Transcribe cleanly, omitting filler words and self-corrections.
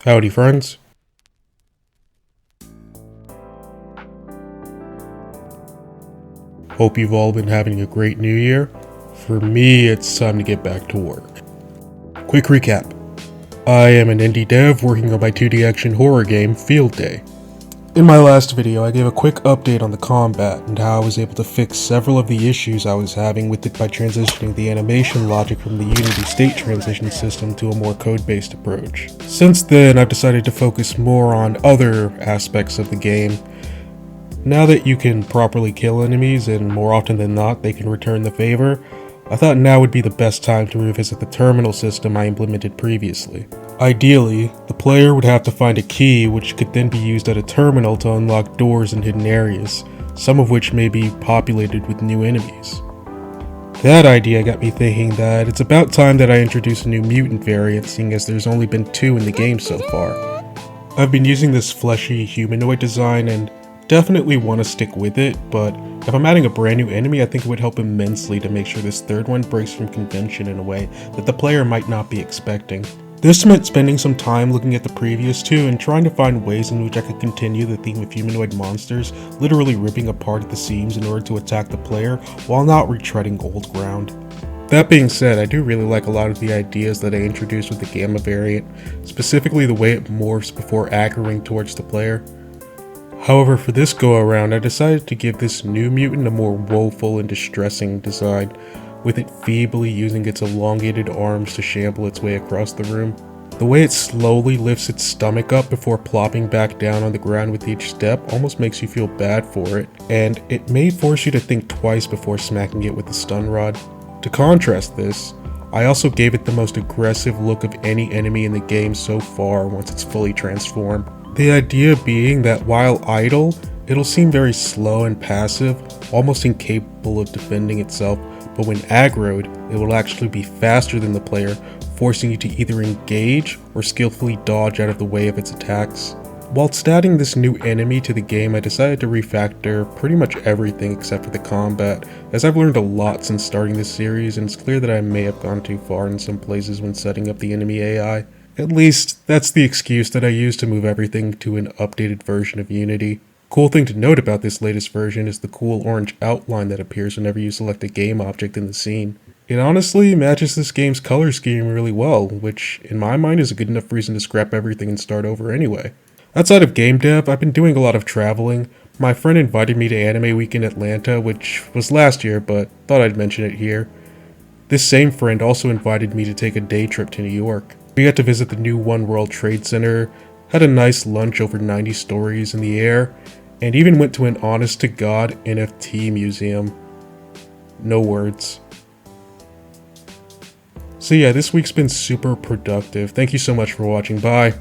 Howdy friends. Hope you've all been having a great new year. For me, it's time to get back to work. Quick recap. I am an indie dev working on my 2D action horror game, Field Day. In my last video, I gave a quick update on the combat and how I was able to fix several of the issues I was having with it by transitioning the animation logic from the Unity state transition system to a more code-based approach. Since then, I've decided to focus more on other aspects of the game. Now that you can properly kill enemies, and more often than not they can return the favor, I thought now would be the best time to revisit the terminal system I implemented previously. Ideally, the player would have to find a key which could then be used at a terminal to unlock doors in hidden areas, some of which may be populated with new enemies. That idea got me thinking that it's about time that I introduce a new mutant variant, seeing as there's only been 2 in the game so far. I've been using this fleshy humanoid design and definitely want to stick with it, but if I'm adding a brand new enemy, I think it would help immensely to make sure this third one breaks from convention in a way that the player might not be expecting. This meant spending some time looking at the previous 2 and trying to find ways in which I could continue the theme of humanoid monsters, literally ripping apart at the seams in order to attack the player while not retreading old ground. That being said, I do really like a lot of the ideas that I introduced with the Gamma variant, specifically the way it morphs before aggroing towards the player. However, for this go around, I decided to give this new mutant a more woeful and distressing design, with it feebly using its elongated arms to shamble its way across the room. The way it slowly lifts its stomach up before plopping back down on the ground with each step almost makes you feel bad for it, and it may force you to think twice before smacking it with the stun rod. To contrast this, I also gave it the most aggressive look of any enemy in the game so far once it's fully transformed. The idea being that while idle, it'll seem very slow and passive, almost incapable of defending itself, but when aggroed, it will actually be faster than the player, forcing you to either engage or skillfully dodge out of the way of its attacks. Whilst adding this new enemy to the game, I decided to refactor pretty much everything except for the combat, as I've learned a lot since starting this series, and it's clear that I may have gone too far in some places when setting up the enemy AI. At least, that's the excuse that I use to move everything to an updated version of Unity. Cool thing to note about this latest version is the cool orange outline that appears whenever you select a game object in the scene. It honestly matches this game's color scheme really well, which in my mind is a good enough reason to scrap everything and start over anyway. Outside of game dev, I've been doing a lot of traveling. My friend invited me to Anime Week in Atlanta, which was last year, but thought I'd mention it here. This same friend also invited me to take a day trip to New York. We got to visit the new One World Trade Center, had a nice lunch over 90 stories in the air, and even went to an honest-to-God NFT museum. No words. So yeah, this week's been super productive. Thank you so much for watching. Bye.